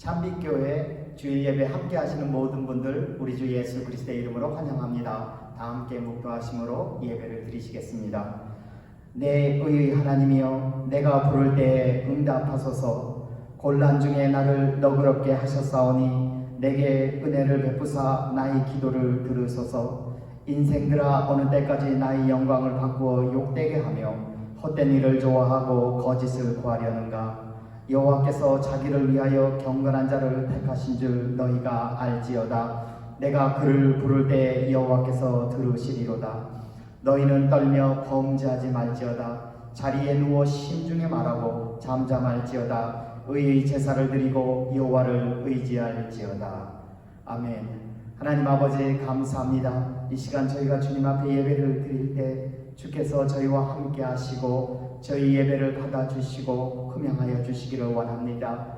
참빛교회 주일 예배 함께 하시는 모든 분들 우리 주 예수 그리스도의 이름으로 환영합니다. 다 함께 묵도하심으로 예배를 드리시겠습니다. 내 의의 하나님이여, 내가 부를 때에 응답하소서. 곤란 중에 나를 너그럽게 하셨사오니 내게 은혜를 베푸사 나의 기도를 들으소서. 인생들아, 어느 때까지 나의 영광을 바꾸어 욕되게 하며 헛된 일을 좋아하고 거짓을 구하려는가. 여호와께서 자기를 위하여 경건한 자를 택하신 줄 너희가 알지어다. 내가 그를 부를 때 여호와께서 들으시리로다. 너희는 떨며 범죄하지 말지어다. 자리에 누워 심중에 말하고 잠잠할지어다. 의의 제사를 드리고 여호와를 의지할지어다. 아멘. 하나님 아버지, 감사합니다. 이 시간 저희가 주님 앞에 예배를 드릴 때 주께서 저희와 함께 하시고 저희 예배를 받아주시고 흠양하여 주시기를 원합니다.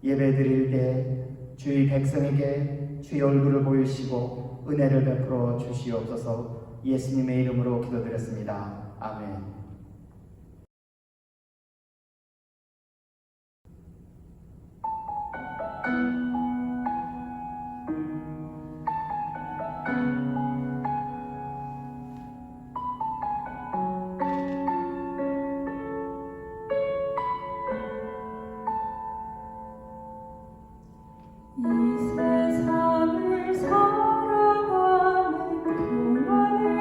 예배 드릴 때 주의 백성에게 주의 얼굴을 보이시고 은혜를 베풀어 주시옵소서. 예수님의 이름으로 기도드렸습니다. 아멘. 이 세상을 살아가는 동안에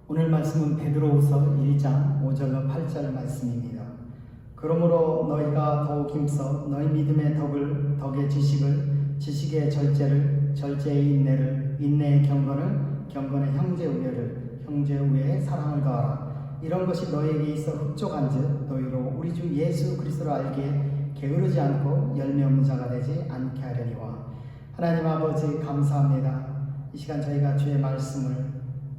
오늘 말씀은 베드로후서 1장 5절로 8절 말씀입니다. 그러므로 너희가 더욱 힘써 너희 믿음의 덕의 지식을, 지식의 절제를, 절제의 인내를, 인내의 경건을, 경건의 형제 우애를, 형제 우애의 사랑을 더하라. 이런 것이 너희에게 있어 흡족한즉 너희로 우리 주 예수 그리스도를 알기에 게으르지 않고 열매 없는 자가 되지 않게 하려니와. 하나님 아버지 감사합니다. 이 시간 저희가 주의 말씀을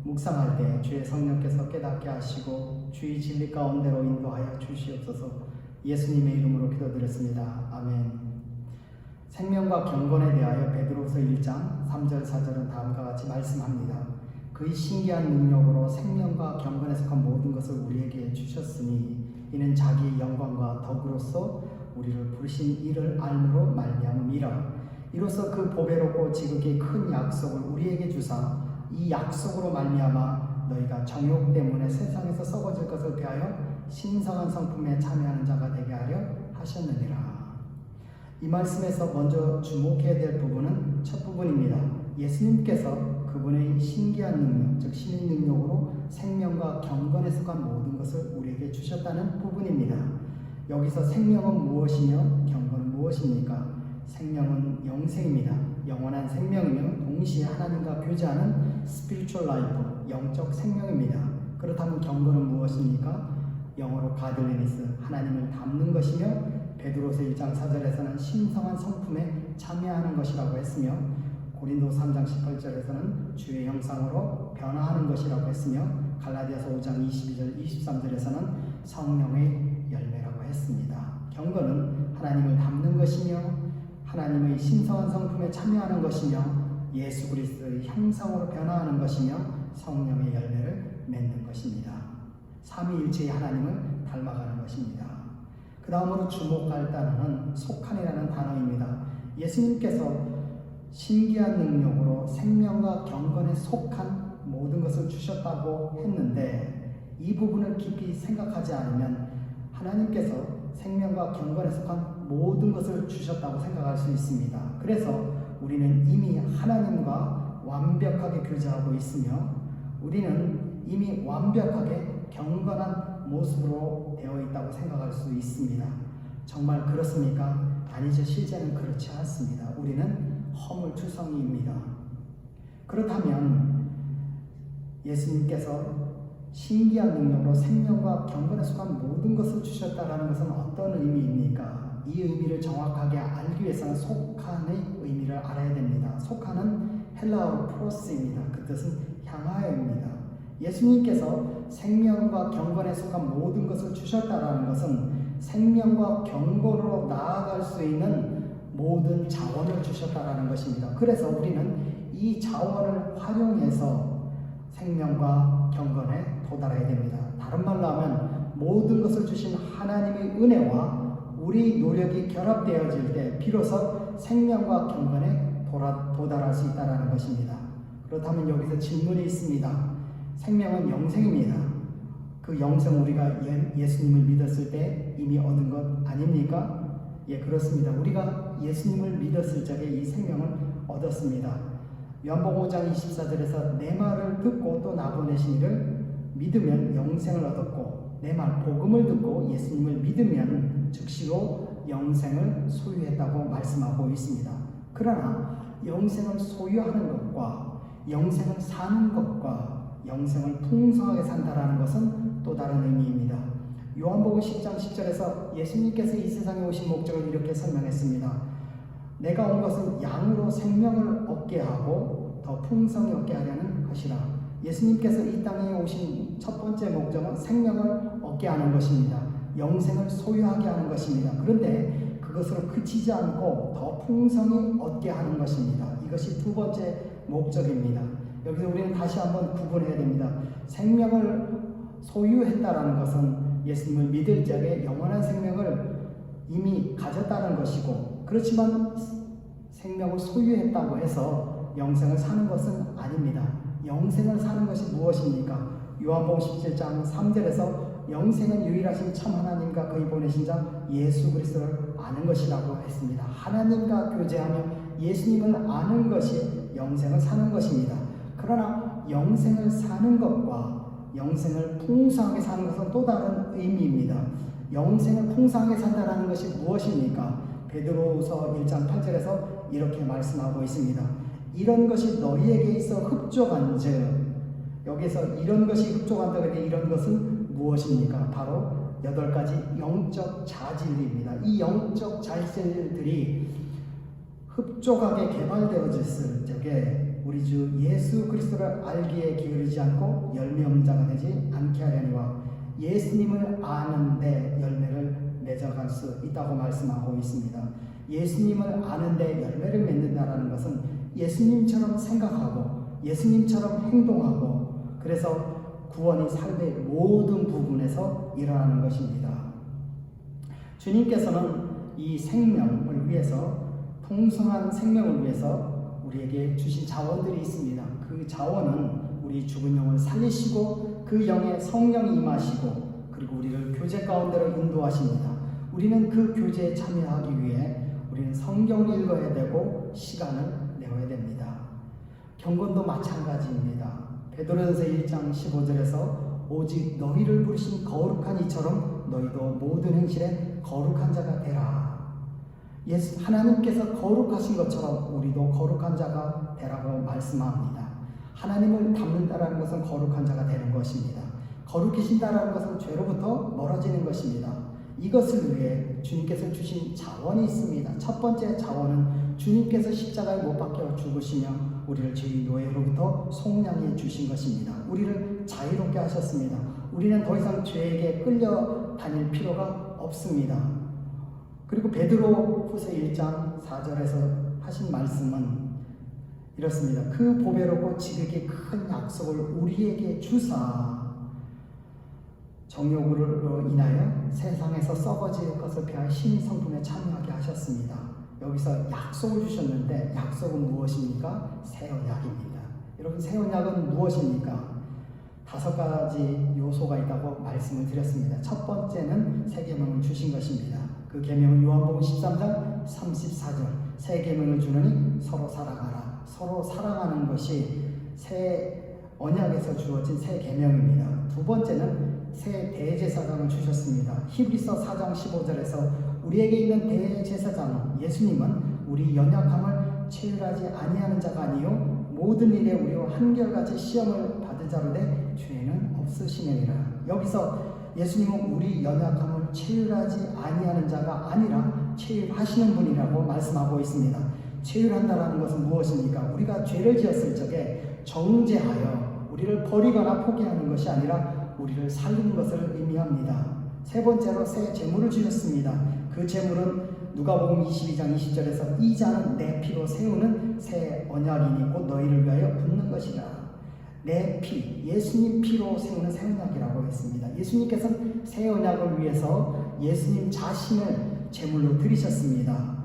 묵상할 때 주의 성령께서 깨닫게 하시고 주의 진리 가운데로 인도하여 주시옵소서. 예수님의 이름으로 기도드렸습니다. 아멘. 생명과 경건에 대하여 베드로서 1장 3절 4절은 다음과 같이 말씀합니다. 그의 신기한 능력으로 생명과 경건에 속한 모든 것을 우리에게 주셨으니 이는 자기의 영광과 덕으로서 우리를 부르신 이를 알므로 말미암음이라. 이로써 그 보배롭고 지극히 큰 약속을 우리에게 주사 이 약속으로 말미암아 너희가 정욕 때문에 세상에서 썩어질 것을 피하여 신성한 성품에 참여하는 자가 되게 하려 하셨느니라. 이 말씀에서 먼저 주목해야 될 부분은 첫 부분입니다. 예수님께서 그분의 신기한 능력, 즉 신의 능력으로 생명과 경건에 속한 모든 것을 우리에게 주셨다는 부분입니다. 여기서 생명은 무엇이며 경건은 무엇입니까? 생명은 영생입니다. 영원한 생명이며 동시에 하나님과 교제하는 spiritual life, 영적 생명입니다. 그렇다면 경건은 무엇입니까? 영어로 가들리니스, 하나님을 닮는 것이며 베드로서 1장 4절에서는 신성한 성품에 참여하는 것이라고 했으며 고린도 3장 18절에서는 주의 형상으로 변화하는 것이라고 했으며 갈라디아서 5장 22절 23절에서는 성령의 열매라고 했습니다. 경건은 하나님을 닮는 것이며 하나님의 신성한 성품에 참여하는 것이며 예수 그리스도의 형상으로 변화하는 것이며 성령의 열매를 맺는 것입니다. 삼위일체의 하나님을 닮아가는 것입니다. 그 다음으로 주목할 단어는 속한이라는 단어입니다. 예수님께서 신기한 능력으로 생명과 경건에 속한 모든 것을 주셨다고 했는데 이 부분을 깊이 생각하지 않으면 하나님께서 생명과 경건에 속한 모든 것을 주셨다고 생각할 수 있습니다. 그래서 우리는 이미 하나님과 완벽하게 교제하고 있으며 우리는 이미 완벽하게 경건한 모습으로 되어 있다고 생각할 수 있습니다. 정말 그렇습니까? 아니죠. 실제는 그렇지 않습니다. 우리는 허물투성이입니다. 그렇다면 예수님께서 신기한 능력으로 생명과 경건에 속한 모든 것을 주셨다는 것은 어떤 의미입니까? 이 의미를 정확하게 알기 위해서는 속한의 의미를 알아야 됩니다. 속한은 헬라어로 프로스입니다. 그 뜻은 향하여입니다. 예수님께서 생명과 경건에 속한 모든 것을 주셨다는 것은 생명과 경건으로 나아갈 수 있는 모든 자원을 주셨다는 것입니다. 그래서 우리는 이 자원을 활용해서 생명과 경건에 도달해야 됩니다. 다른 말로 하면 모든 것을 주신 하나님의 은혜와 우리 노력이 결합되어질 때 비로소 생명과 경건에 도달할 수 있다는 것입니다. 그렇다면 여기서 질문이 있습니다. 생명은 영생입니다. 그 영생 우리가 예수님을 믿었을 때 이미 얻은 것 아닙니까? 예, 그렇습니다. 우리가 예수님을 믿었을 적에 이 생명을 얻었습니다. 요한복음 5장 24절에서 내 말을 듣고 또 나 보내신 이를 믿으면 영생을 얻었고 내 말 복음을 듣고 예수님을 믿으면 즉시로 영생을 소유했다고 말씀하고 있습니다. 그러나 영생을 소유하는 것과 영생을 사는 것과 영생을 풍성하게 산다라는 것은 또 다른 의미입니다. 요한복음 10장 10절에서 예수님께서 이 세상에 오신 목적을 이렇게 설명했습니다. 내가 온 것은 양으로 생명을 얻게 하고 더 풍성히 얻게 하려는 것이라. 예수님께서 이 땅에 오신 첫 번째 목적은 생명을 얻게 하는 것입니다. 영생을 소유하게 하는 것입니다. 그런데 그것으로 그치지 않고 더 풍성히 얻게 하는 것입니다. 이것이 두 번째 목적입니다. 여기서 우리는 다시 한번 구분해야 됩니다. 생명을 소유했다라는 것은 예수님을 믿을 적에 영원한 생명을 이미 가졌다는 것이고, 그렇지만 생명을 소유했다고 해서 영생을 사는 것은 아닙니다. 영생을 사는 것이 무엇입니까? 요한복음 17장 3절에서 영생은 유일하신 참 하나님과 그의 보내신 자 예수 그리스도를 아는 것이라고 했습니다. 하나님과 교제하며 예수님을 아는 것이 영생을 사는 것입니다. 그러나 영생을 사는 것과 영생을 풍성하게 사는 것은 또 다른 의미입니다. 영생을 풍성하게 산다는 것이 무엇입니까? 베드로서 1장 8절에서 이렇게 말씀하고 있습니다. 이런 것이 너희에게 있어 흡족한즉, 여기서 이런 것이 흡족한다고 했는데 이런 것은 무엇입니까? 바로 8가지 영적 자질입니다. 이 영적 자질들이 흡족하게 개발되어졌을 적에 우리 주 예수 그리스도를 알기에 기울이지 않고 열매 없는 자가 되지 않게 하려니와 예수님을 아는데 열매를 맺어갈 수 있다고 말씀하고 있습니다. 예수님을 아는데 열매를 맺는다라는 것은 예수님처럼 생각하고 예수님처럼 행동하고, 그래서 구원이 삶의 모든 부분에서 일어나는 것입니다. 주님께서는 이 생명을 위해서, 풍성한 생명을 위해서 우리에게 주신 자원들이 있습니다. 그 자원은 우리 죽은 영을 살리시고 그 영에 성령이 임하시고 그리고 우리를 교제 가운데로 인도하십니다. 우리는 그 교제에 참여하기 위해 우리는 성경을 읽어야 되고 시간을 내어야 됩니다. 경건도 마찬가지입니다. 베드로전서 1장 15절에서 오직 너희를 부르신 거룩한 이처럼 너희도 모든 행실에 거룩한 자가 되라. 하나님께서 거룩하신 것처럼 우리도 거룩한 자가 되라고 말씀합니다. 하나님을 닮는다라는 것은 거룩한 자가 되는 것입니다. 거룩해진다라는 것은 죄로부터 멀어지는 것입니다. 이것을 위해 주님께서 주신 자원이 있습니다. 첫 번째 자원은 주님께서 십자가에 못 박혀 죽으시며 우리를 죄의 노예로부터 속량해 주신 것입니다. 우리를 자유롭게 하셨습니다. 우리는 더 이상 죄에게 끌려다닐 필요가 없습니다. 그리고 베드로후서 1장 4절에서 하신 말씀은 이렇습니다. 그 보배롭고 지극히 큰 약속을 우리에게 주사 정욕으로 인하여 세상에서 썩어질 것을 피하여 신의 성품에 참여하게 하셨습니다. 여기서 약속을 주셨는데 약속은 무엇입니까? 새 언약입니다. 여러분, 새 언약은 무엇입니까? 5가지 요소가 있다고 말씀을 드렸습니다. 첫 번째는 새 계명을 주신 것입니다. 그 계명은 요한복음 13장 34절, 새 계명을 주느니 서로 사랑하라. 서로 사랑하는 것이 새 언약에서 주어진 새 계명입니다. 두 번째는 새 대제사장을 주셨습니다. 히브리서 4장 15절에서 우리에게 있는 대제사장 예수님은 우리 연약함을 체휼하지 아니하는 자가 아니요 모든 일에 우리와 한결같이 시험을 받은 자로되 죄는 없으시느니라. 여기서 예수님은 우리 연약함을 체휼하지 아니하는 자가 아니라 체휼하시는 분이라고 말씀하고 있습니다. 체휼한다라는 것은 무엇입니까? 우리가 죄를 지었을 적에 정죄하여 우리를 버리거나 포기하는 것이 아니라 우리를 살리는 것을 의미합니다. 세 번째로 새 제물을 주셨습니다. 그 제물은 누가복음 22장 20절에서 이 잔은 내 피로 세우는 새 언약이니 곧 너희를 위하여 붓는 것이라. 내 피, 예수님 피로 세우는 새 언약이라고 했습니다. 예수님께서는 새 언약을 위해서 예수님 자신을 제물로 드리셨습니다.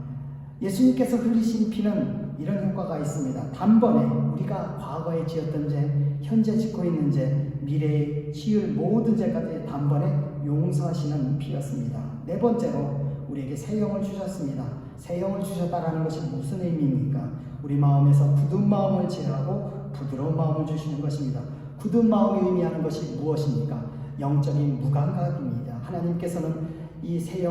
예수님께서 흘리신 피는 이런 효과가 있습니다. 단번에 우리가 과거에 지었던 죄, 현재 짓고 있는 죄, 미래에 지을 모든 죄까지 단번에 용서하시는 피였습니다. 네 번째로 우리에게 새 영을 주셨습니다. 새 영을 주셨다라는 것이 무슨 의미입니까? 우리 마음에서 굳은 마음을 제하고 부드러운 마음을 주시는 것입니다. 굳은 마음이 의미하는 것이 무엇입니까? 영적인 무감각입니다. 하나님께서는 이 새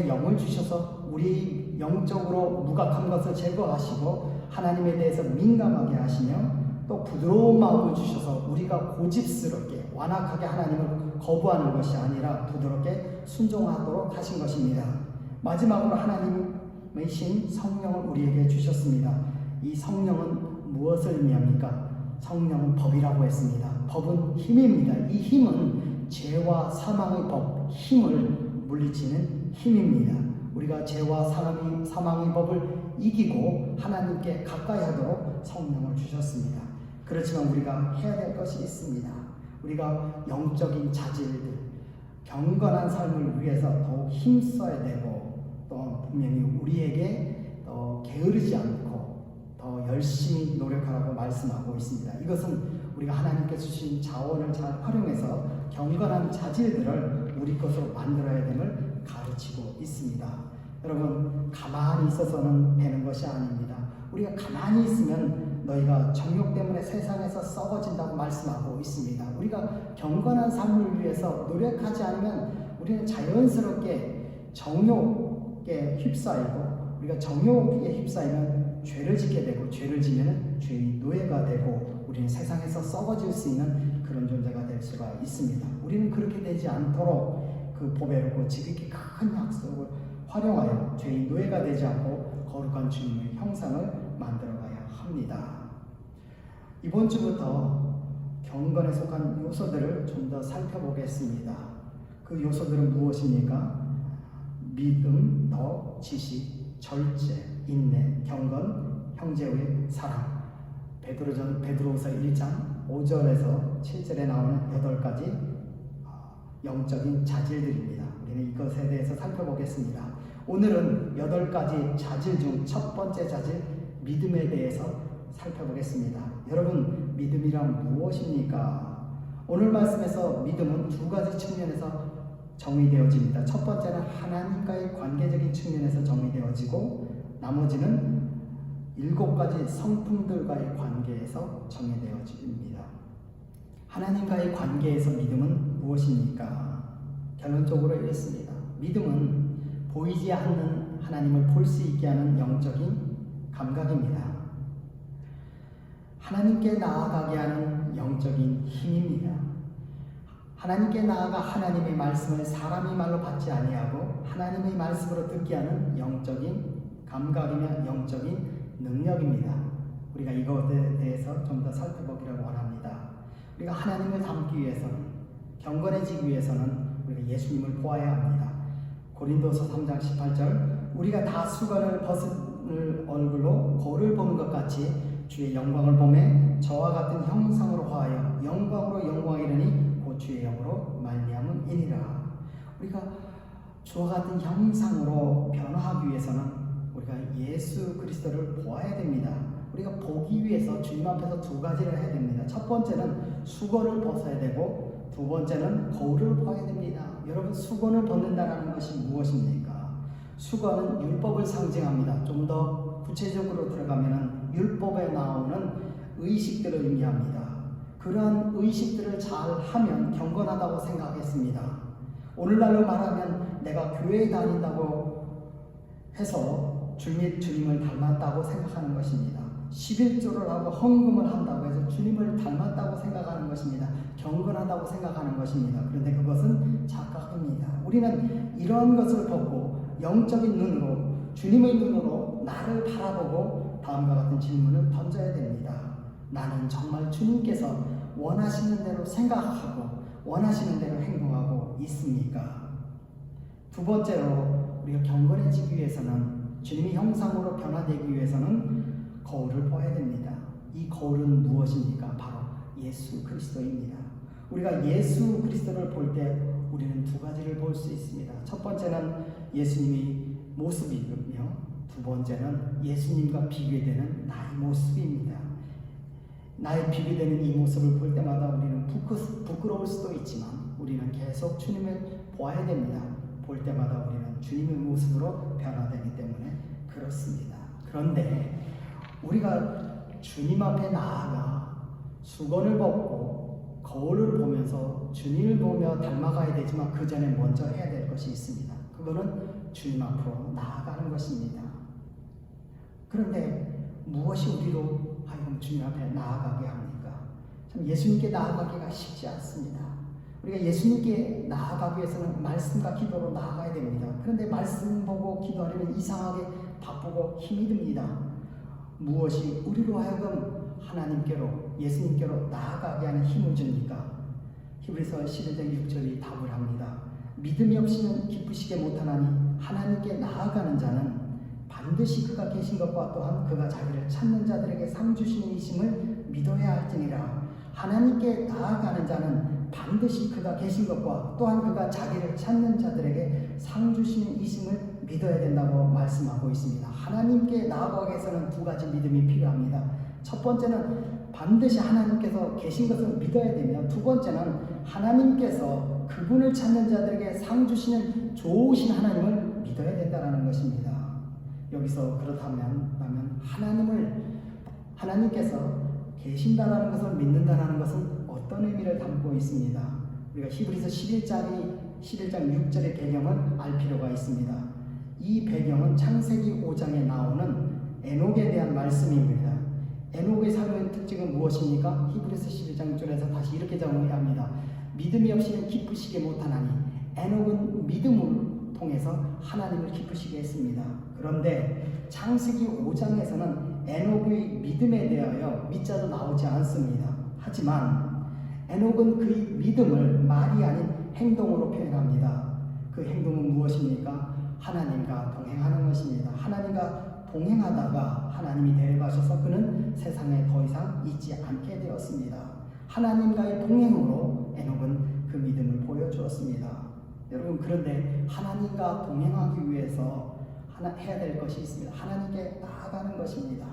영을 주셔서 우리 영적으로 무감한 것을 제거하시고 하나님에 대해서 민감하게 하시며 또 부드러운 마음을 주셔서 우리가 고집스럽게 완악하게 하나님을 거부하는 것이 아니라 부드럽게 순종하도록 하신 것입니다. 마지막으로 하나님의 신 성령을 우리에게 주셨습니다. 이 성령은 무엇을 의미합니까? 성령은 법이라고 했습니다. 법은 힘입니다. 이 힘은 죄와 사망의 법, 힘을 물리치는 힘입니다. 우리가 죄와 사망의 법을 이기고 하나님께 가까이 하도록 성령을 주셨습니다. 그렇지만 우리가 해야 될 것이 있습니다. 우리가 영적인 자질들, 경건한 삶을 위해서 더욱 힘써야 되고 또 분명히 우리에게 더 게으르지 않고 더 열심히 노력하라고 말씀하고 있습니다. 이것은 우리가 하나님께 주신 자원을 잘 활용해서 경건한 자질들을 우리 것으로 만들어야 됨을 가르치고 있습니다. 여러분, 가만히 있어서는 되는 것이 아닙니다. 우리가 가만히 있으면 너희가 정욕 때문에 세상에서 썩어진다고 말씀하고 있습니다. 우리가 경건한 삶을 위해서 노력하지 않으면 우리는 자연스럽게 정욕에 휩싸이고, 우리가 정욕에 휩싸이면 죄를 짓게 되고, 죄를 지면 죄의 노예가 되고, 우리는 세상에서 썩어질 수 있는 그런 존재가 될 수가 있습니다. 우리는 그렇게 되지 않도록 그 보배롭고 지극히 큰 약속을 활용하여 죄의 노예가 되지 않고 거룩한 주님의 형상을 만들어가야 합니다. 이번 주부터 경건에 속한 요소들을 좀 더 살펴보겠습니다. 그 요소들은 무엇입니까? 믿음, 덕, 지식, 절제, 인내, 경건, 형제의 사랑. 베드로후서 1장 5절에서 7절에 나오는 8가지 영적인 자질들입니다. 우리는 이것에 대해서 살펴보겠습니다. 오늘은 8가지 자질 중 첫 번째 자질, 믿음에 대해서 살펴보겠습니다. 여러분, 믿음이란 무엇입니까? 오늘 말씀에서 믿음은 두 가지 측면에서 정의되어집니다. 첫 번째는 하나님과의 관계적인 측면에서 정의되어지고, 나머지는 7가지 성품들과의 관계에서 정의되어집니다. 하나님과의 관계에서 믿음은 무엇입니까? 결론적으로 이렇습니다. 믿음은 보이지 않는 하나님을 볼 수 있게 하는 영적인 감각입니다. 하나님께 나아가게 하는 영적인 힘입니다. 하나님께 나아가 하나님의 말씀을 사람의 말로 받지 아니하고 하나님의 말씀으로 듣게 하는 영적인 감각이며 영적인 능력입니다. 우리가 이것에 대해서 좀 더 살펴보기를 원합니다. 우리가 하나님을 닮기 위해서는, 경건해지기 위해서는 우리가 예수님을 보아야 합니다. 고린도서 3장 18절, 우리가 다 수건을 벗을 얼굴로 거울을 보는 것 같이 주의 영광을 보매 저와 같은 형상으로 화하여 영광으로 영광이르니 곧 주의 영으로 말미암음이니라. 우리가 주와 같은 형상으로 변화하기 위해서는 우리가 예수 그리스도를 보아야 됩니다. 우리가 보기 위해서 주님 앞에서 두 가지를 해야 됩니다. 첫 번째는 수건을 벗어야 되고, 두 번째는 거울을 보아야 됩니다. 여러분, 수건을 벗는다는 것이 무엇입니까? 수건은 율법을 상징합니다. 좀 더 구체적으로 들어가면 율법에 나오는 의식들을 의미합니다. 그러한 의식들을 잘 하면 경건하다고 생각했습니다. 오늘날로 말하면 내가 교회에 다닌다고 해서 주님을 닮았다고 생각하는 것입니다. 11조를 하고 헌금을 한다고 해서 주님을 닮았다고 생각하는 것입니다. 경건하다고 생각하는 것입니다. 그런데 그것은 착각입니다. 우리는 이런 것을 벗고 영적인 눈으로, 주님의 눈으로 나를 바라보고 다음과 같은 질문을 던져야 됩니다. 나는 정말 주님께서 원하시는 대로 생각하고 원하시는 대로 행동하고 있습니까? 두 번째로, 우리가 경건해지기 위해서는, 주님의 형상으로 변화되기 위해서는 거울을 보아야 됩니다. 이 거울은 무엇입니까? 바로 예수 그리스도입니다. 우리가 예수 그리스도를 볼 때 우리는 두 가지를 볼 수 있습니다. 첫 번째는 예수님의 모습이며, 두 번째는 예수님과 비교되는 나의 모습입니다. 나의 비교되는 이 모습을 볼 때마다 우리는 부끄러울 수도 있지만 우리는 계속 주님을 보아야 됩니다. 볼 때마다 우리는 주님의 모습으로 변화되기 때문에 그렇습니다. 그런데 우리가 주님 앞에 나아가 수건을 벗고 거울을 보면서 주님을 보며 닮아가야 되지만 그 전에 먼저 해야 될 것이 있습니다. 그거는 주님 앞으로 나아가는 것입니다. 그런데 무엇이 우리로 하여금 주님 앞에 나아가게 합니까? 참 예수님께 나아가기가 쉽지 않습니다. 우리가 예수님께 나아가기 위해서는 말씀과 기도로 나아가야 됩니다. 그런데 말씀 보고 기도하려면 이상하게 바쁘고 힘이 듭니다. 무엇이 우리로 하여금 하나님께로, 예수님께로 나아가게 하는 힘을 줍니까? 히브리서 11장 6절이 답을 합니다. 믿음이 없이는 기쁘시게 못하나니 하나님께 나아가는 자는 반드시 그가 계신 것과 또한 그가 자기를 찾는 자들에게 상 주시는 이심을 믿어야 할지니라. 하나님께 나아가는 자는 반드시 그가 계신 것과 또한 그가 자기를 찾는 자들에게 상 주시는 이심을 믿어야 된다고 말씀하고 있습니다. 하나님께 나아가기 위해서는 두 가지 믿음이 필요합니다. 첫 번째는 반드시 하나님께서 계신 것을 믿어야 되며, 두 번째는 하나님께서 그분을 찾는 자들에게 상 주시는 좋으신 하나님을 믿어야 된다는 것입니다. 여기서 그렇다면 하나님께서 계신다라는 것을 믿는다라는 것은 어떤 의미를 담고 있습니다. 우리가 히브리서 11장 6절의 배경을 알 필요가 있습니다. 이 배경은 창세기 5장에 나오는 에녹에 대한 말씀입니다. 에녹의 삶의 특징은 무엇입니까? 히브리서 11장 6절에서 다시 이렇게 정의합니다. 믿음이 없이는 기쁘시게 못하나니 에녹은 믿음을 통해서 하나님을 기쁘시게 했습니다. 그런데 창세기 5장에서는 에녹의 믿음에 대하여 밑자도 나오지 않습니다. 하지만 에녹은 그의 믿음을 말이 아닌 행동으로 표현합니다. 그 행동은 무엇입니까? 하나님과 동행하는 것입니다. 하나님과 동행하다가 하나님이 데려가셔서 그는 세상에 더 이상 있지 않게 되었습니다. 하나님과의 동행으로 에녹은 그 믿음을 보여주었습니다. 여러분, 그런데 하나님과 동행하기 위해서 해야 될 것이 있습니다. 하나님께 나아가는 것입니다.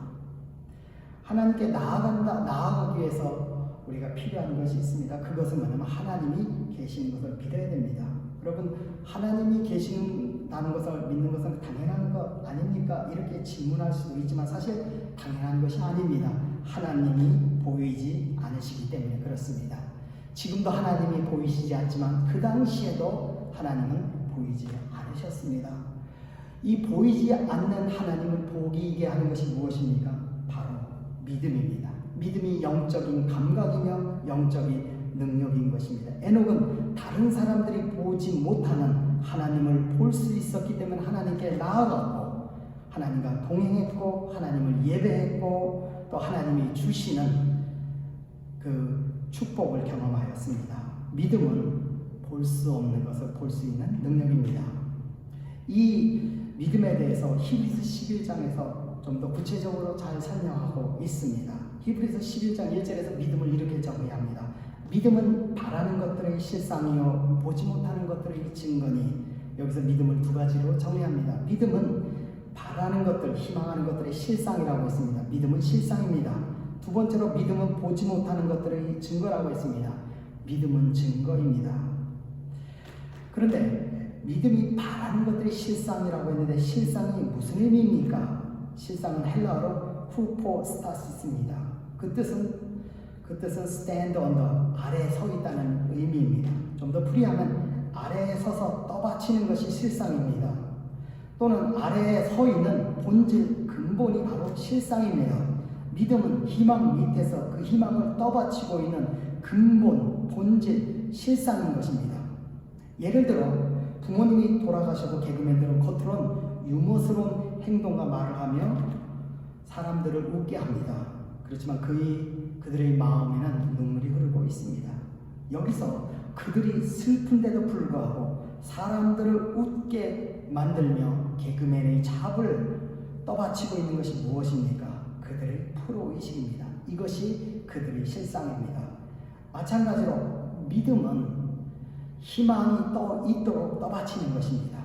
하나님께 나아가기 위해서 우리가 필요한 것이 있습니다. 그것은 뭐냐면 하나님이 계시는 것을 믿어야 됩니다. 여러분, 하나님이 계신다는 것을 믿는 것은 당연한 것 아닙니까? 이렇게 질문할 수도 있지만 사실 당연한 것이 아닙니다. 하나님이 보이지 않으시기 때문에 그렇습니다. 지금도 하나님이 보이시지 않지만 그 당시에도 하나님은 보이지 않으셨습니다. 이 보이지 않는 하나님을 보이게 하는 것이 무엇입니까? 바로 믿음입니다. 믿음이 영적인 감각이며 영적인 능력인 것입니다. 에녹은 다른 사람들이 보지 못하는 하나님을 볼 수 있었기 때문에 하나님께 나아갔고 하나님과 동행했고 하나님을 예배했고 또 하나님이 주시는 그 축복을 경험하였습니다. 믿음은 볼 수 없는 것을 볼 수 있는 능력입니다. 이 믿음에 대해서 히브리서 11장에서 좀 더 구체적으로 잘 설명하고 있습니다. 히브리서 11장 1절에서 믿음을 이렇게 정의합니다. 믿음은 바라는 것들의 실상이요 보지 못하는 것들의 증거니. 여기서 믿음을 두 가지로 정의합니다. 믿음은 바라는 것들, 희망하는 것들의 실상이라고 했습니다. 믿음은 실상입니다. 두 번째로 믿음은 보지 못하는 것들의 증거라고 했습니다. 믿음은 증거입니다. 그런데 믿음이 바라는 것들의 실상이라고 했는데 실상이 무슨 의미입니까? 실상은 헬라어로 후포스타시스입니다. 그 뜻은 stand on the, 아래에 서 있다는 의미입니다. 좀 더 풀이하면 아래에 서서 떠받치는 것이 실상입니다. 또는 아래에 서 있는 본질, 근본이 바로 실상입니다. 믿음은 희망 밑에서 그 희망을 떠받치고 있는 근본, 본질, 실상인 것입니다. 예를 들어 부모님이 돌아가셔도 개그맨들은 겉으로는 유머스러운 행동과 말을 하며 사람들을 웃게 합니다. 그렇지만 그들의 마음에는 눈물이 흐르고 있습니다. 여기서 그들이 슬픈데도 불구하고 사람들을 웃게 만들며 개그맨의 잡을 떠받치고 있는 것이 무엇입니까? 그들의 프로의식입니다. 이것이 그들의 실상입니다. 마찬가지로 믿음은 희망이 있도록 떠받치는 것입니다.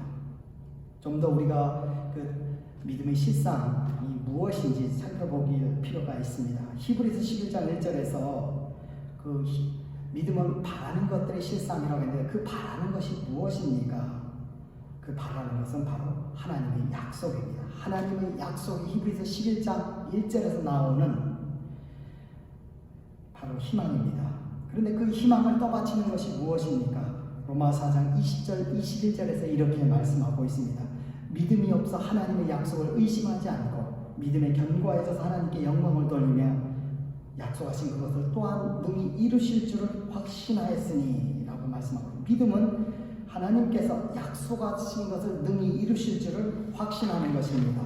좀 더 우리가 그 믿음의 실상이 무엇인지 살펴보길 필요가 있습니다. 히브리서 11장 1절에서 그 믿음은 바라는 것들의 실상이라고 했는데 그 바라는 것이 무엇입니까? 그 바라는 것은 바로 하나님의 약속입니다. 하나님의 약속이 히브리서 11장 1절에서 나오는 바로 희망입니다. 그런데 그 희망을 떠받치는 것이 무엇입니까? 로마서 4장 20절, 21절에서 이렇게 말씀하고 있습니다. 믿음이 없어 하나님의 약속을 의심하지 않고 믿음에 견고해져서 하나님께 영광을 돌리며 약속하신 그것을 또한 능히 이루실 줄을 확신하였으니 라고 말씀하고 믿음은 하나님께서 약속하신 것을 능히 이루실 줄을 확신하는 것입니다.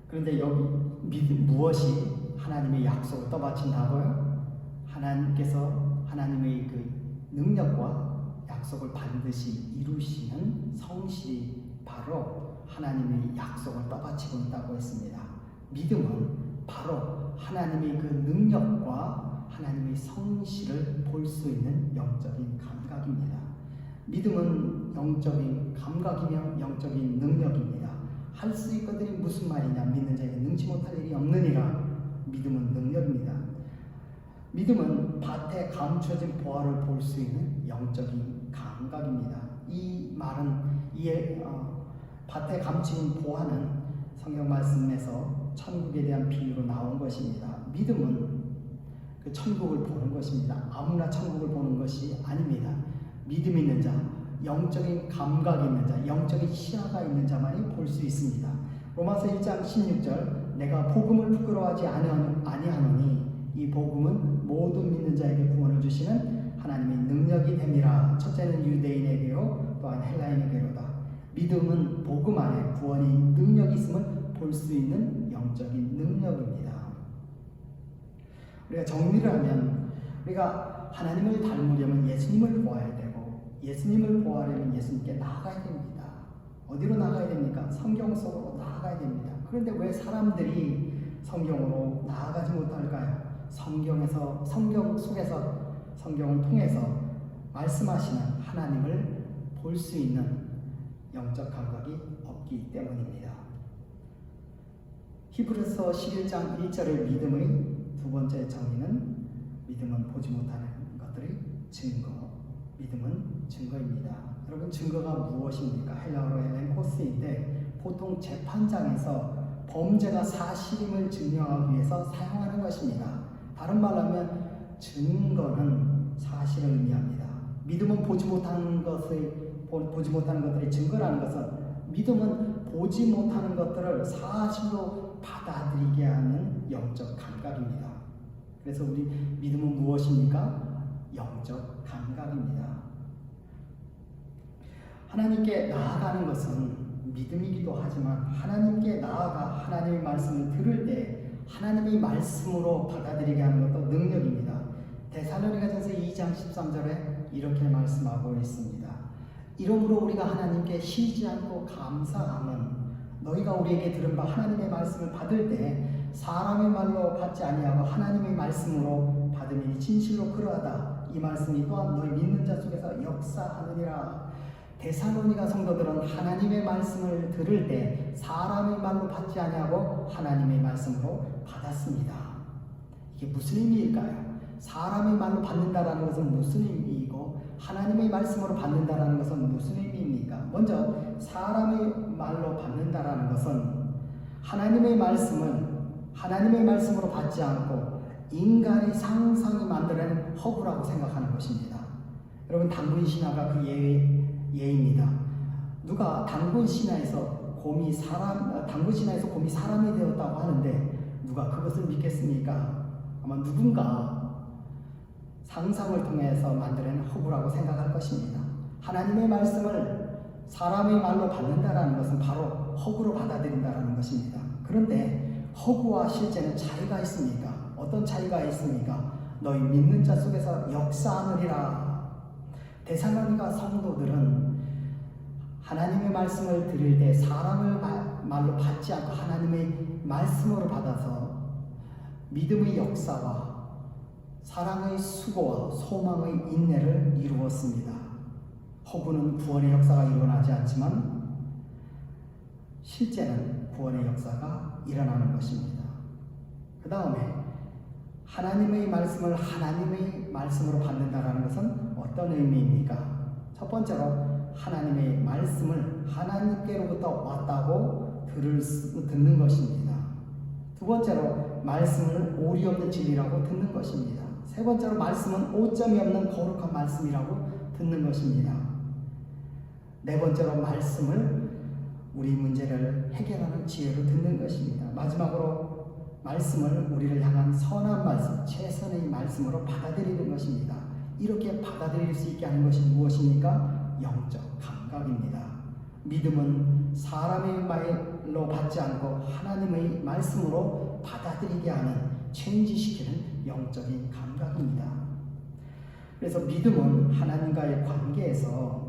그런데 여기 무엇이 하나님의 약속을 떠받친다고요? 하나님께서 하나님의 그 능력과 약속을 반드시 이루시는 성실이 바로 하나님의 약속을 떠받치고 있다고 했습니다. 믿음은 바로 하나님의 그 능력과 하나님의 성실을 볼 수 있는 영적인 감각입니다. 믿음은 영적인 감각이며 영적인 능력입니다. 할 수 있거든이 무슨 말이냐? 믿는 자에게 능치 못할 일이 없느니라. 믿음은 능력입니다. 믿음은 밭에 감춰진 보화를 볼 수 있는 영적인 감각입니다. 이 말은 밭에 감추인 보화는 성경 말씀에서 천국에 대한 비유로 나온 것입니다. 믿음은 그 천국을 보는 것입니다. 아무나 천국을 보는 것이 아닙니다. 믿음 있는 자, 영적인 감각이 있는 자, 영적인 시야가 있는 자만이 볼 수 있습니다. 로마서 1장 16절 내가 복음을 부끄러워하지 아니하노니 이 복음은 모든 믿는 자에게 구원을 주시는 하나님의 능력이 됨이라. 첫째는 유대인에게요 또한 헬라인에게로다. 믿음은 복음 안에 구원이 능력이 있음을 볼 수 있는 영적인 능력입니다. 우리가 정리를 하면 우리가 하나님을 닮으려면 예수님을 보아야 되고 예수님을 보아하려면 예수님께 나아가야 됩니다. 어디로 나아가야 됩니까? 성경 속으로 나아가야 됩니다. 그런데 왜 사람들이 성경으로 나아가지 못할까요? 성경 속에서 성경을 통해서 말씀하시는 하나님을 볼 수 있는 영적 감각이 없기 때문입니다. 히브리서 11장 1절의 믿음의 두 번째 정의는 믿음은 보지 못하는 것들의 증거. 믿음은 증거입니다. 여러분 증거가 무엇입니까? 헬라어로 엘렌코스인데 보통 재판장에서 범죄가 사실임을 증명하기 위해서 사용하는 것입니다. 다른 말로 하면 증거는 사실을 의미합니다. 믿음은 보지 못하는 것들의 증거라는 것은 믿음은 보지 못하는 것들을 사실로 받아들이게 하는 영적 감각입니다. 그래서 우리 믿음은 무엇입니까? 영적 감각입니다. 하나님께 나아가는 것은 믿음이기도 하지만 하나님께 나아가 하나님의 말씀을 들을 때 하나님의 말씀으로 받아들이게 하는 것도 능력입니다. 데살로니가전서 2장 13절에 이렇게 말씀하고 있습니다. 이러므로 우리가 하나님께 쉬지 않고 감사함은 너희가 우리에게 들은 바 하나님의 말씀을 받을 때 사람의 말로 받지 아니하고 하나님의 말씀으로 받음이 진실로 그러하다. 이 말씀이 또한 너희 믿는 자 속에서 역사하느니라. 데살로니가 성도들은 하나님의 말씀을 들을 때 사람의 말로 받지 아니하고 하나님의 말씀으로 받았습니다. 이게 무슨 의미일까요? 사람의 말로 받는다라는 것은 무슨 의미이고 하나님의 말씀으로 받는다라는 것은 무슨 의미입니까? 먼저 사람의 말로 받는다라는 것은 하나님의 말씀으로 받지 않고 인간의 상상이 만들어낸 허구라고 생각하는 것입니다. 여러분 당군 신화가 그 예입니다. 누가 당군 신화에서 곰이 사람이 되었다고 하는데 누가 그것을 믿겠습니까? 아마 누군가 상상을 통해서 만들어낸 허구라고 생각할 것입니다. 하나님의 말씀을 사람의 말로 받는다라는 것은 바로 허구로 받아들인다라는 것입니다. 그런데 허구와 실제는 차이가 있습니까? 어떤 차이가 있습니까? 너희 믿는 자 속에서 역사하느니라. 데살로니가 성도들은 하나님의 말씀을 들을 때 사람을 말로 받지 않고 하나님의 말씀으로 받아서 믿음의 역사와 사랑의 수고와 소망의 인내를 이루었습니다. 허구는 구원의 역사가 일어나지 않지만 실제는 구원의 역사가 일어나는 것입니다. 그 다음에 하나님의 말씀을 하나님의 말씀으로 받는다는 것은 어떤 의미입니까? 첫 번째로 하나님의 말씀을 하나님께로부터 왔다고 듣는 것입니다. 두 번째로 말씀을 오리 없는 진리라고 듣는 것입니다. 세 번째로 말씀은 오점이 없는 거룩한 말씀이라고 듣는 것입니다. 네 번째로 말씀을 우리 문제를 해결하는 지혜로 듣는 것입니다. 마지막으로 말씀을 우리를 향한 선한 말씀, 최선의 말씀으로 받아들이는 것입니다. 이렇게 받아들일 수 있게 하는 것이 무엇입니까? 영적 감각입니다. 믿음은 사람의 말로 받지 않고 하나님의 말씀으로 받아들이게 하는 체인지시키는 영적인 감각입니다. 그래서 믿음은 하나님과의 관계에서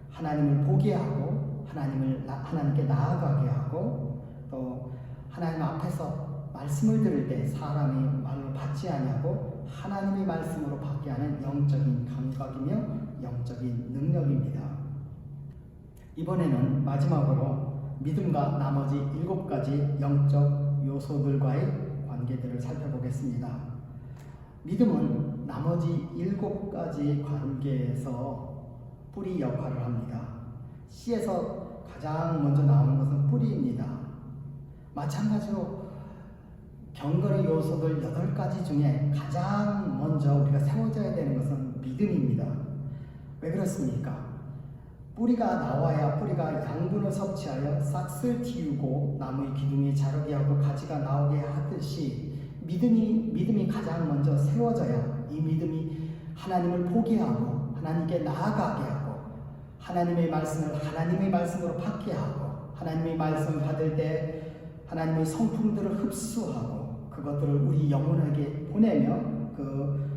하나님을 보게 하고 하나님께 나아가게 하고 또 하나님 앞에서 말씀을 들을 때 사람의 말로 받지 아니하고 하나님의 말씀으로 받게 하는 영적인 감각이며 영적인 능력입니다. 이번에는 마지막으로 믿음과 나머지 7가지 영적 요소들과의 관계들을 살펴보겠습니다. 믿음은 나머지 7가지 관계에서 뿌리 역할을 합니다. 씨에서 가장 먼저 나오는 것은 뿌리입니다. 마찬가지로 경건의 요소들 8가지 중에 가장 먼저 우리가 세워져야 되는 것은 믿음입니다. 왜 그렇습니까? 뿌리가 나와야 뿌리가 양분을 섭취하여 싹을 틔우고 나무의 기둥이 자라게 하고 가지가 나오게 하듯이 믿음이 가장 먼저 세워져야 이 믿음이 하나님을 포기하고 하나님께 나아가게 하고 하나님의 말씀을 하나님의 말씀으로 받게 하고 하나님의 말씀을 받을 때 하나님의 성품들을 흡수하고 그것들을 우리 영혼에게 보내며 그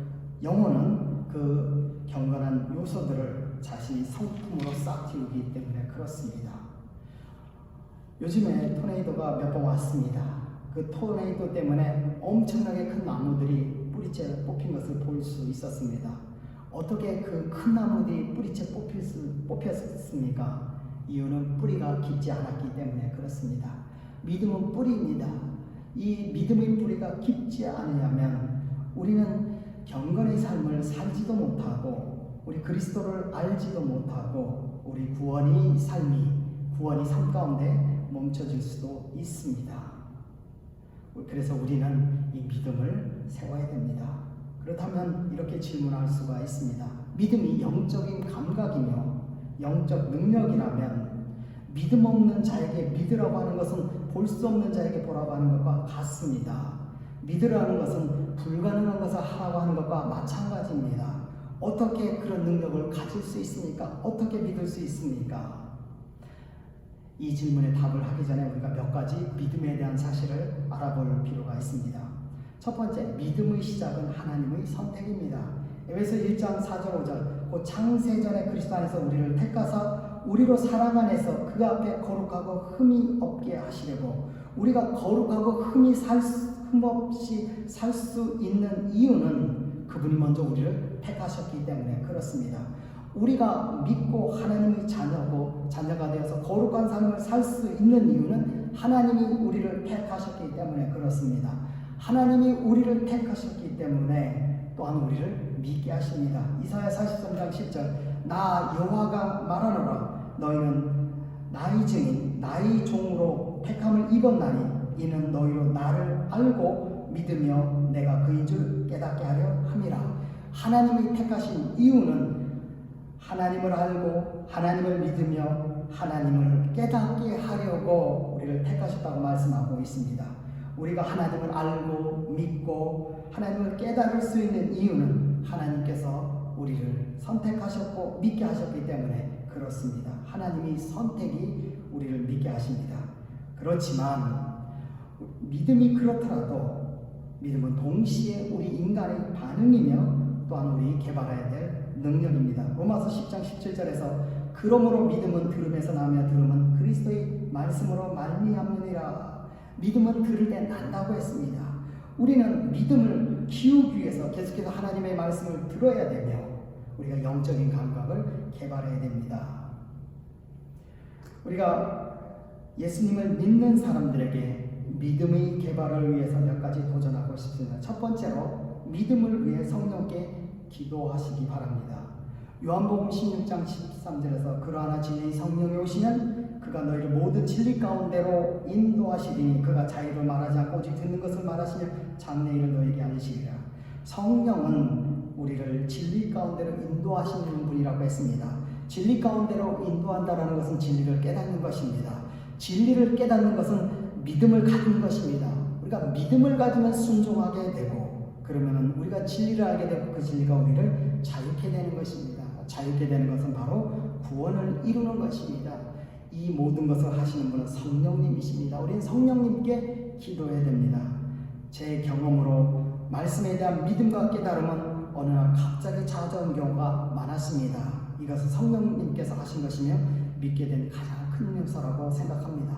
영혼은 그 경건한 요소들을 자신이 성품으로 싹 틔우기 때문에 그렇습니다. 요즘에 토네이도가 몇 번 왔습니다. 그 토네이도 때문에 엄청나게 큰 나무들이 뿌리째 뽑힌 것을 볼 수 있었습니다. 어떻게 그 큰 나무들이 뿌리째 뽑혔습니까? 이유는 뿌리가 깊지 않았기 때문에 그렇습니다. 믿음은 뿌리입니다. 이 믿음의 뿌리가 깊지 않으려면 우리는 경건의 삶을 살지도 못하고 우리 그리스도를 알지도 못하고 우리 구원의 삶 가운데 멈춰질 수도 있습니다. 그래서 우리는 이 믿음을 세워야 됩니다. 그렇다면 이렇게 질문할 수가 있습니다. 믿음이 영적인 감각이며 영적 능력이라면 믿음 없는 자에게 믿으라고 하는 것은 볼 수 없는 자에게 보라고 하는 것과 같습니다. 믿으라는 것은 불가능한 것을 하라고 하는 것과 마찬가지입니다. 어떻게 그런 능력을 가질 수 있습니까? 어떻게 믿을 수 있습니까? 이 질문에 답을 하기 전에 우리가 몇 가지 믿음에 대한 사실을 알아볼 필요가 있습니다. 첫 번째, 믿음의 시작은 하나님의 선택입니다. 에베소 1장 4절 5절 곧 창세전에 그리스도 안에서 우리를 택하사 우리로 사랑 안에서 그 앞에 거룩하고 흠이 없게 하시려고 우리가 거룩하고 흠없이 살 수 있는 이유는 그분이 먼저 우리를 택하셨기 때문에 그렇습니다. 우리가 믿고 하나님의 자녀가 되어서 거룩한 삶을 살 수 있는 이유는 하나님이 우리를 택하셨기 때문에 그렇습니다. 하나님이 우리를 택하셨기 때문에 또한 우리를 믿게 하십니다. 이사야 43장 10절 나 여호와가 말하노라 너희는 나의 증인 나의 종으로 택함을 입었나니 이는 너희로 나를 알고 믿으며 내가 그인 줄 깨닫게 하려 함이라. 하나님이 택하신 이유는 하나님을 알고 하나님을 믿으며 하나님을 깨닫게 하려고 우리를 택하셨다고 말씀하고 있습니다. 우리가 하나님을 알고 믿고 하나님을 깨달을 수 있는 이유는 하나님께서 우리를 선택하셨고 믿게 하셨기 때문에 그렇습니다. 하나님이 선택이 우리를 믿게 하십니다. 그렇지만 믿음이 그렇더라도 믿음은 동시에 우리 인간의 반응이며 또한 우리 개발해야 될 능력입니다. 로마서 10장 17절에서 그러므로 믿음은 들음에서 나며 들음은 그리스도의 말씀으로 말미암느니라. 믿음은 들을 때 난다고 했습니다. 우리는 믿음을 키우기 위해서 계속해서 하나님의 말씀을 들어야 되며 우리가 영적인 감각을 개발해야 됩니다. 우리가 예수님을 믿는 사람들에게 믿음의 개발을 위해서 몇 가지 도전하고 싶습니다. 첫 번째로 믿음을 위해 성령께 기도하시기 바랍니다. 요한복음 16장 13절에서 그러하나 진리의 성령이 오시면 그가 너희를 모든 진리 가운데로 인도하시리니 그가 자유를 말하지 않고 오직 듣는 것을 말하시며 장래 일을 너희에게 알리시리라. 성령은 우리를 진리 가운데로 인도하시는 분이라고 했습니다. 진리 가운데로 인도한다라는 것은 진리를 깨닫는 것입니다. 진리를 깨닫는 것은 믿음을 가진 것입니다. 우리가 믿음을 가지면 순종하게 되고 그러면 우리가 진리를 알게 되고 그 진리가 우리를 자유케 되는 것입니다. 자유케 되는 것은 바로 구원을 이루는 것입니다. 이 모든 것을 하시는 분은 성령님이십니다. 우리는 성령님께 기도해야 됩니다. 제 경험으로 말씀에 대한 믿음과 깨달음은 어느 날 갑자기 찾아온 경우가 많았습니다. 이것은 성령님께서 하신 것이며 믿게 된 가장 큰 용서라고 생각합니다.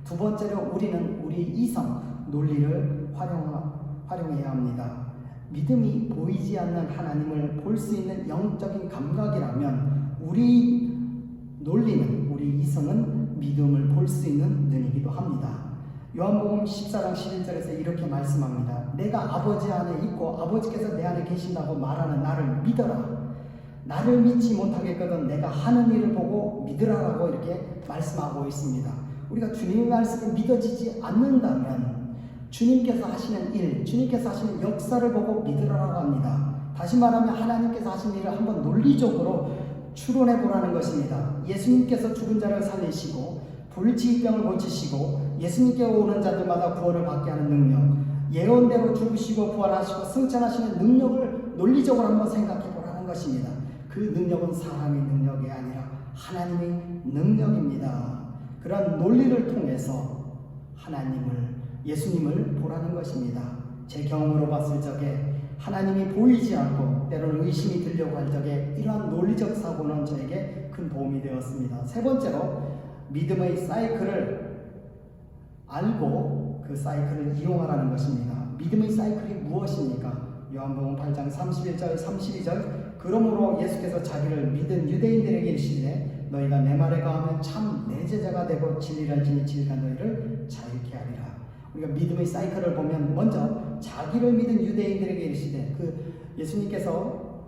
두 번째로 우리는 우리 이성, 논리를 활용해야 합니다. 믿음이 보이지 않는 하나님을 볼 수 있는 영적인 감각이라면 우리 논리는, 우리 이성은 믿음을 볼 수 있는 눈이기도 합니다. 요한복음 14장 11절에서 이렇게 말씀합니다. 내가 아버지 안에 있고 아버지께서 내 안에 계신다고 말하는 나를 믿어라. 나를 믿지 못하겠거든 내가 하는 일을 보고 믿으라라고 이렇게 말씀하고 있습니다. 우리가 주님의 말씀이 믿어지지 않는다면 주님께서 하시는 일, 주님께서 하시는 역사를 보고 믿으라고 합니다. 다시 말하면 하나님께서 하신 일을 한번 논리적으로 추론해 보라는 것입니다. 예수님께서 죽은 자를 살리시고 불치병을 고치시고 예수님께 오는 자들마다 구원을 받게 하는 능력, 예언대로 죽으시고 부활하시고 승천하시는 능력을 논리적으로 한번 생각해 보라는 것입니다. 그 능력은 사람의 능력이 아니라 하나님의 능력입니다. 그런 논리를 통해서 예수님을 보라는 것입니다. 제 경험으로 봤을 적에 하나님이 보이지 않고 때로는 의심이 들려고 할 적에 이러한 논리적 사고는 저에게 큰 도움이 되었습니다. 세 번째로 믿음의 사이클을 알고 그 사이클을 이용하라는 것입니다. 믿음의 사이클이 무엇입니까? 요한복음 8장 31절 32절 그러므로 예수께서 자기를 믿은 유대인들에게 이르시되 너희가 내 말에 가하면 참 내 제자가 되고 진리를 지니 진리가 너희를 자유케 하리라. 우리가 믿음의 사이클을 보면 먼저 자기를 믿은 유대인들에게 이르시되 예수님께서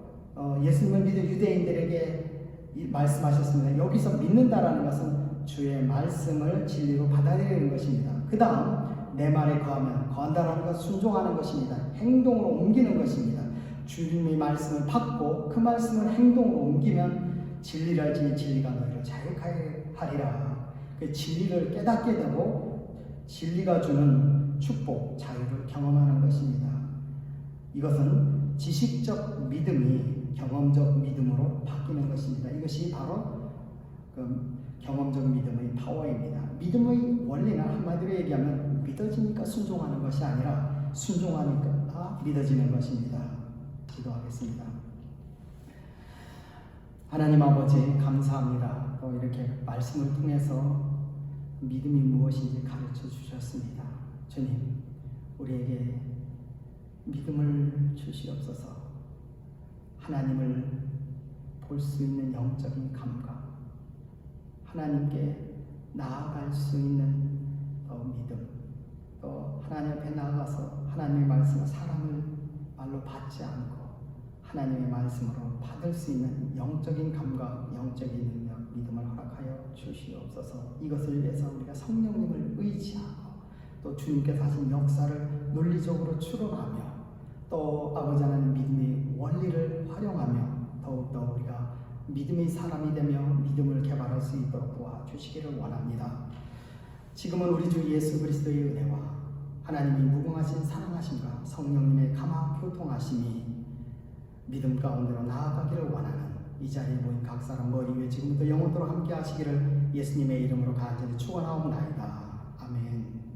예수님을 믿은 유대인들에게 말씀하셨습니다. 여기서 믿는다라는 것은 주의 말씀을 진리로 받아들이는 것입니다. 그 다음 내 말에 거한다라는 것은 순종하는 것입니다. 행동으로 옮기는 것입니다. 주님의 말씀을 받고 그 말씀을 행동으로 옮기면 진리를 알지니 진리가 너희를 자유하게 하리라. 그 진리를 깨닫게 되고 진리가 주는 축복, 자유를 경험하는 것입니다. 이것은 지식적 믿음이 경험적 믿음으로 바뀌는 것입니다. 이것이 바로 경험적 믿음의 파워입니다. 믿음의 원리는 한마디로 얘기하면 믿어지니까 순종하는 것이 아니라 순종하니까 믿어지는 것입니다. 기도하겠습니다. 하나님 아버지 감사합니다. 또 이렇게 말씀을 통해서 믿음이 무엇인지 가르쳐 주셨습니다. 주님, 우리에게 믿음을 주시옵소서. 하나님을 볼 수 있는 영적인 감각, 하나님께 나아갈 수 있는 믿음, 또 하나님 앞에 나아가서 하나님의 말씀을 사람을 말로 받지 않고 하나님의 말씀으로 받을 수 있는 영적인 감각, 영적인 능력, 믿음을 허락하여 주시옵소서. 이것을 위해서 우리가 성령님을 의지하고 또 주님께서 하신 역사를 논리적으로 추론하며 또 아버지 하나님 믿음의 원리를 활용하며 더욱더 우리가 믿음의 사람이 되며 믿음을 개발할 수 있도록 도와주시기를 원합니다. 지금은 우리 주 예수 그리스도의 은혜와 하나님이 무궁하신 사랑하심과 성령님의 감화 교통하심이 믿음 가운데로 나아가기를 원하는 이 자리에 모인 각 사람 머리 위에 지금부터 영원토록 함께 하시기를 예수님의 이름으로 간절히 축원하옵나이다. 아멘.